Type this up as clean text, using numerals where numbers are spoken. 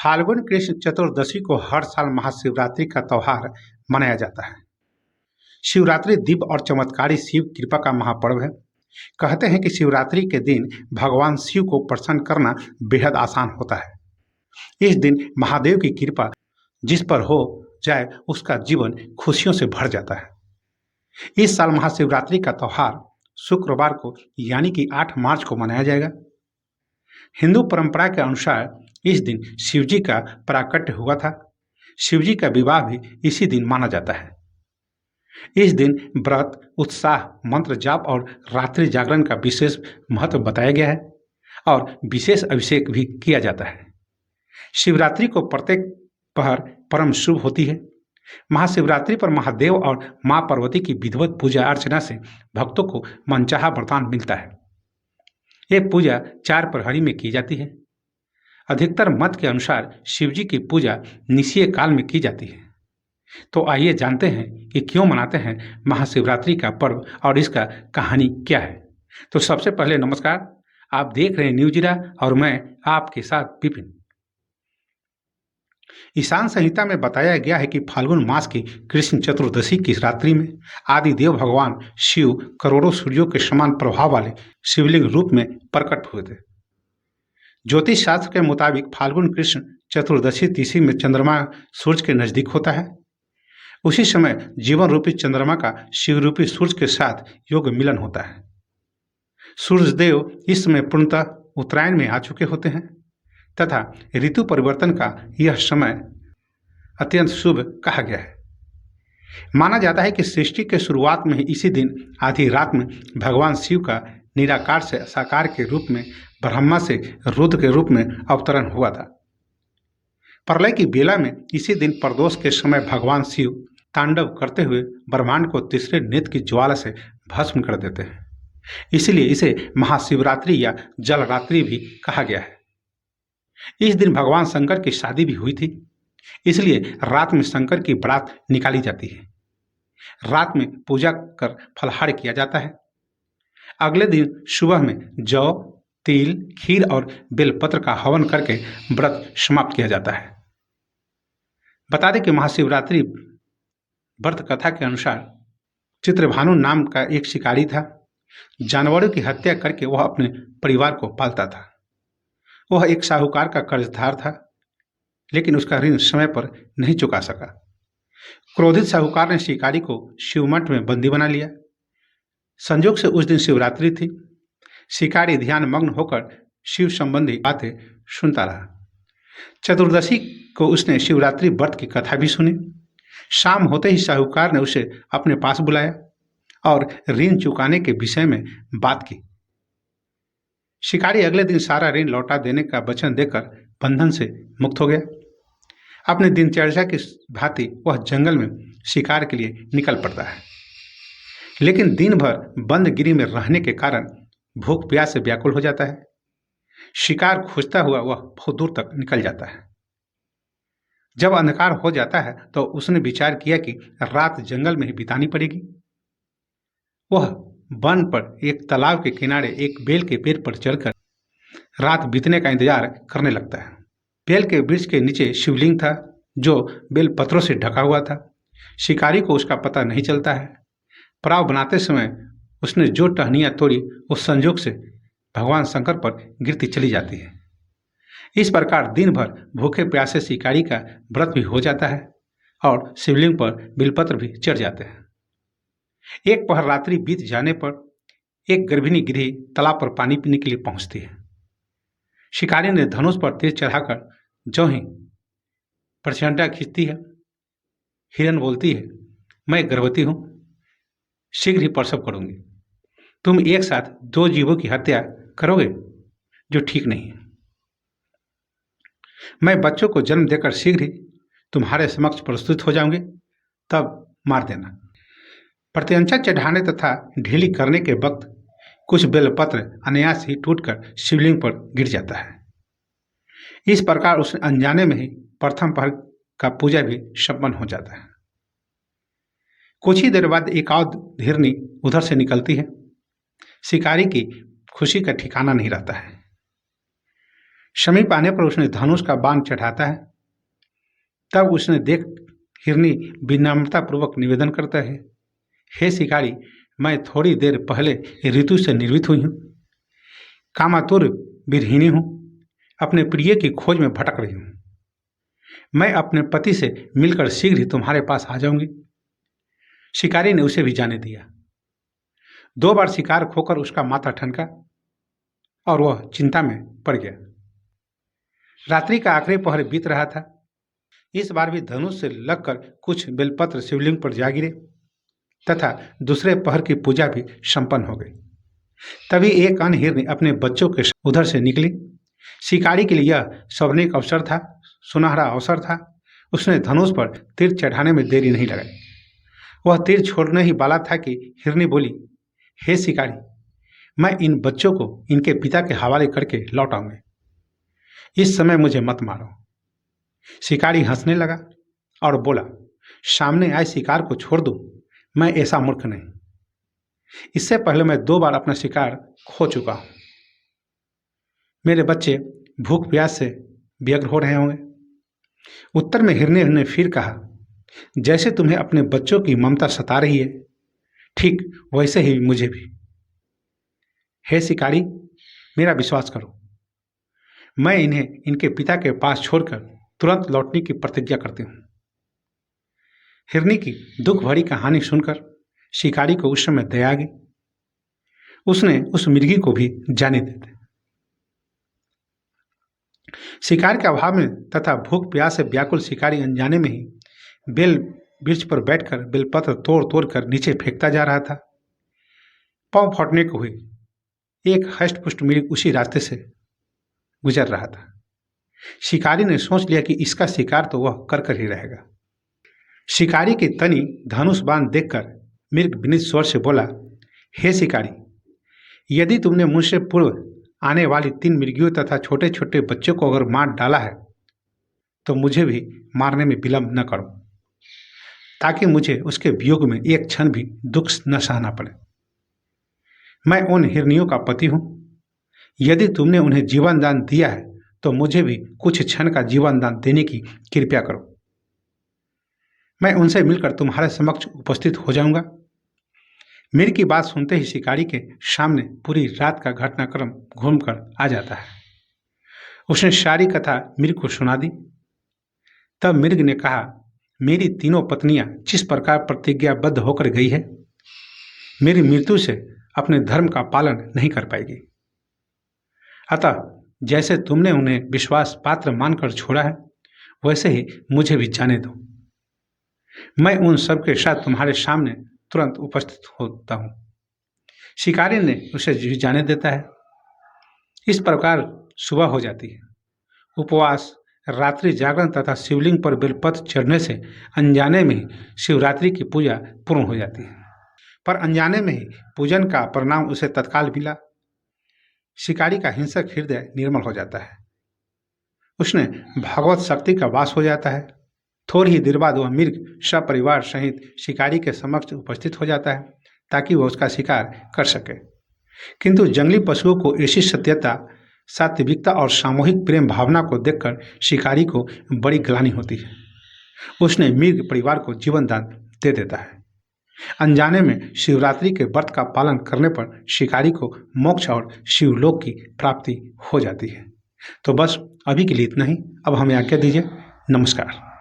फाल्गुन कृष्ण चतुर्दशी को हर साल महाशिवरात्रि का त्योहार मनाया जाता है। शिवरात्रि दिव्य और चमत्कारी शिव कृपा का महापर्व है। कहते हैं कि शिवरात्रि के दिन भगवान शिव को प्रसन्न करना बेहद आसान होता है। इस दिन महादेव की कृपा जिस पर हो जाए उसका जीवन खुशियों से भर जाता है। इस साल महाशिवरात्रि का त्योहार शुक्रवार को यानी कि 8 मार्च को मनाया जाएगा। हिंदू परंपरा के अनुसार इस दिन शिवजी का प्राकट्य हुआ था। शिवजी का विवाह भी इसी दिन माना जाता है। इस दिन व्रत, उत्साह, मंत्र जाप और रात्रि जागरण का विशेष महत्व बताया गया है और विशेष अभिषेक भी किया जाता है। शिवरात्रि को प्रत्येक पहर परम शुभ होती है। महाशिवरात्रि पर महादेव और मां पार्वती की विधिवत पूजा अर्चना से भक्तों को मनचाहा वरदान मिलता है। यह पूजा 4 प्रहरी में की जाती है। अधिकतर मत के अनुसार शिवजी की पूजा निशीय काल में की जाती है। तो आइए जानते हैं कि क्यों मनाते हैं महाशिवरात्रि का पर्व और इसका कहानी क्या है। तो सबसे पहले नमस्कार, आप देख रहे हैं न्यूजिरा और मैं आपके साथ विपिन। ईशान संहिता में बताया गया है कि फाल्गुन मास की कृष्ण चतुर्दशी की रात्रि में आदिदेव भगवान शिव करोड़ों सूर्यों के समान प्रभाव वाले शिवलिंग रूप में प्रकट हुए थे। ज्योतिष शास्त्र के मुताबिक फाल्गुन कृष्ण चतुर्दशी तिथि में चंद्रमा सूर्य के नजदीक होता है। उसी समय जीवन रूपी चंद्रमा का शिव रूपी सूर्य के साथ योग मिलन होता है। सूर्यदेव इस समय पूर्णतः उत्तरायण में आ चुके होते हैं तथा ऋतु परिवर्तन का यह समय अत्यंत शुभ कहा गया है। माना जाता है कि सृष्टि के शुरुआत में ही इसी दिन आधी रात में भगवान शिव का निराकार से साकार के रूप में ब्रह्मा से रुद्र के रूप में अवतरण हुआ था। प्रलय की बेला में इसी दिन प्रदोष के समय भगवान शिव तांडव करते हुए ब्रह्मांड को तीसरे नेत्र की ज्वाला से भस्म कर देते हैं। इसलिए इसे महाशिवरात्रि या जलरात्रि भी कहा गया है। इस दिन भगवान शंकर की शादी भी हुई थी, इसलिए रात में शंकर की बारात निकाली जाती है। रात में पूजा कर फलाहार किया जाता है। अगले दिन सुबह में जौ, तिल, खीर और बेलपत्र का हवन करके व्रत समाप्त किया जाता है। बता दें कि महाशिवरात्रि व्रत कथा के अनुसार चित्रभानु नाम का एक शिकारी था। जानवरों की हत्या करके वह अपने परिवार को पालता था। वह एक साहूकार का कर्जदार था, लेकिन उसका ऋण समय पर नहीं चुका सका। क्रोधित साहूकार ने शिकारी को शिवमठ में बंदी बना लिया। संयोग से उस दिन शिवरात्रि थी। शिकारी ध्यान मग्न होकर शिव संबंधी बातें सुनता रहा। चतुर्दशी को उसने शिवरात्रि व्रत की कथा भी सुनी। शाम होते ही साहूकार ने उसे अपने पास बुलाया और ऋण चुकाने के विषय में बात की। शिकारी अगले दिन सारा ऋण लौटा देने का वचन देकर बंधन से मुक्त हो गया। अपने दिनचर्या की भांति वह जंगल में शिकार के लिए निकल पड़ता है, लेकिन दिन भर बंद गिरी में रहने के कारण भूख प्यास से व्याकुल हो जाता है। शिकार खोजता हुआ वह बहुत दूर तक निकल जाता है। जब अंधकार हो जाता है तो उसने विचार किया कि रात जंगल में ही बितानी पड़ेगी। वह वन पर एक तालाब के किनारे एक बेल के पेड़ पर चढ़कर रात बीतने का इंतजार करने लगता है। बेल के वृक्ष के नीचे शिवलिंग था जो बेल पत्रों से ढका हुआ था। शिकारी को उसका पता नहीं चलता है। पड़ाव बनाते समय उसने जो टहनियाँ तोड़ी उस संयोग से भगवान शंकर पर गिरती चली जाती है। इस प्रकार दिन भर भूखे प्यासे शिकारी का व्रत भी हो जाता है और शिवलिंग पर बिलपत्र भी चढ़ जाते हैं। एक पहर रात्रि बीत जाने पर एक गर्भिणी गिरही तालाब पर पानी पीने के लिए पहुंचती है। शिकारी ने धनुष पर तीर चढ़ाकर जो ही प्रचंडा खींचती है। हिरन बोलती है, मैं गर्भवती हूं, शीघ्र ही प्रसव करूंगी। तुम एक साथ 2 जीवों की हत्या करोगे जो ठीक नहीं है। मैं बच्चों को जन्म देकर शीघ्र ही तुम्हारे समक्ष प्रस्तुत हो जाऊंगी, तब मार देना। प्रत्यंचा चढ़ाने तथा ढीली करने के वक्त कुछ बेलपत्र अनायास ही टूटकर शिवलिंग पर गिर जाता है। इस प्रकार उसने अनजाने में ही प्रथम पहर का पूजा भी संपन्न हो जाता है। कुछ ही देर बाद एक और हिरनी उधर से निकलती है। शिकारी की खुशी का ठिकाना नहीं रहता है। समीप आने पर उसने धनुष का बाण चढ़ाता है। तब उसने देख हिरनी विनम्रतापूर्वक निवेदन करता है, हे शिकारी, मैं थोड़ी देर पहले ऋतु से निर्मित हुई हूँ, कामातुर विरहिणी हूँ, अपने प्रिय की खोज में भटक रही हूँ। मैं अपने पति से मिलकर शीघ्र ही तुम्हारे पास आ जाऊंगी। शिकारी ने उसे भी जाने दिया। 2 बार शिकार खोकर उसका माथा ठनका और वह चिंता में पड़ गया। रात्रि का आखिरी पहर बीत रहा था। इस बार भी धनुष से लगकर कुछ बेलपत्र शिवलिंग पर जा गिरे तथा दूसरे पहर की पूजा भी संपन्न हो गई। तभी एक अन्य हिरनी अपने बच्चों के उधर से निकली। शिकारी के लिए यह स्वर्णिक अवसर था, सुनहरा अवसर था। उसने धनुष पर तीर चढ़ाने में देरी नहीं लगाई। वह तीर छोड़ने ही वाला था कि हिरनी बोली, हे शिकारी, मैं इन बच्चों को इनके पिता के हवाले करके लौट आऊंगी। इस समय मुझे मत मारो। शिकारी हंसने लगा और बोला, सामने आए शिकार को छोड़ दो, मैं ऐसा मूर्ख नहीं। इससे पहले मैं 2 बार अपना शिकार खो चुका हूं। मेरे बच्चे भूख प्यास से व्यग्र हो रहे होंगे। उत्तर में हिरनी ने फिर कहा, जैसे तुम्हें अपने बच्चों की ममता सता रही है, ठीक वैसे ही मुझे भी। हे शिकारी, मेरा विश्वास करो, मैं इन्हें इनके पिता के पास छोड़कर तुरंत लौटने की प्रतिज्ञा करती हूँ। हिरनी की दुख भरी कहानी सुनकर शिकारी को उस समय दया आ गई। उसने उस मृगी को भी जाने देते। शिकार के अभाव में तथा भूख प्यास से व्याकुल शिकारी अनजाने में ही बेल वृक्ष पर बैठकर बेलपत्र तोड़ तोड़ कर नीचे फेंकता जा रहा था। पांव फटने को हुई। एक हष्टपुष्ट मृग उसी रास्ते से गुजर रहा था। शिकारी ने सोच लिया कि इसका शिकार तो वह कर कर ही रहेगा। शिकारी की तनी धनुष बाण देखकर मृग विनीत स्वर से बोला, हे शिकारी, यदि तुमने मुझसे पूर्व आने वाली 3 मृगियों तथा छोटे छोटे बच्चों को अगर मार डाला है तो मुझे भी मारने में विलंब न करो, ताकि मुझे उसके वियोग में एक क्षण भी दुख न सहना पड़े। मैं उन हिरनियों का पति हूं। यदि तुमने उन्हें जीवन दान दिया है तो मुझे भी कुछ क्षण का जीवन दान देने की कृपया करो। मैं उनसे मिलकर तुम्हारे समक्ष उपस्थित हो जाऊंगा। मृग की बात सुनते ही शिकारी के सामने पूरी रात का घटनाक्रम घूमकर आ जाता है। उसने सारी कथा मृग को सुना दी। तब मृग ने कहा, मेरी 3 पत्नियां जिस प्रकार प्रतिज्ञाबद्ध होकर गई है, मेरी मृत्यु से अपने धर्म का पालन नहीं कर पाएगी। अतः जैसे तुमने उन्हें विश्वास पात्र मानकर छोड़ा है, वैसे ही मुझे भी जाने दो। मैं उन सब के साथ तुम्हारे सामने तुरंत उपस्थित होता हूँ। शिकारी ने उसे जाने देता है। इस प्रकार सुबह हो जाती है। उपवास, रात्रि जागरण तथा शिवलिंग पर बेलपत्र चढ़ने से अनजाने में ही शिवरात्रि की पूजा पूर्ण हो जाती है। पर अनजाने में ही पूजन का परिणाम उसे तत्काल मिला। शिकारी का हिंसक हृदय निर्मल हो जाता है। उसने भगवत शक्ति का वास हो जाता है। थोड़ी ही देर बाद वह मृग सपरिवार सहित शिकारी के समक्ष उपस्थित हो जाता है ताकि वह उसका शिकार कर सके। किंतु जंगली पशुओं को ऐसी सत्यता, सात्विकता और सामूहिक प्रेम भावना को देखकर शिकारी को बड़ी ग्लानि होती है। उसने मृग परिवार को जीवन दान दे देता है। अनजाने में शिवरात्रि के व्रत का पालन करने पर शिकारी को मोक्ष और शिवलोक की प्राप्ति हो जाती है। तो बस अभी के लिए इतना ही। अब हमें आज्ञा दीजिए। नमस्कार।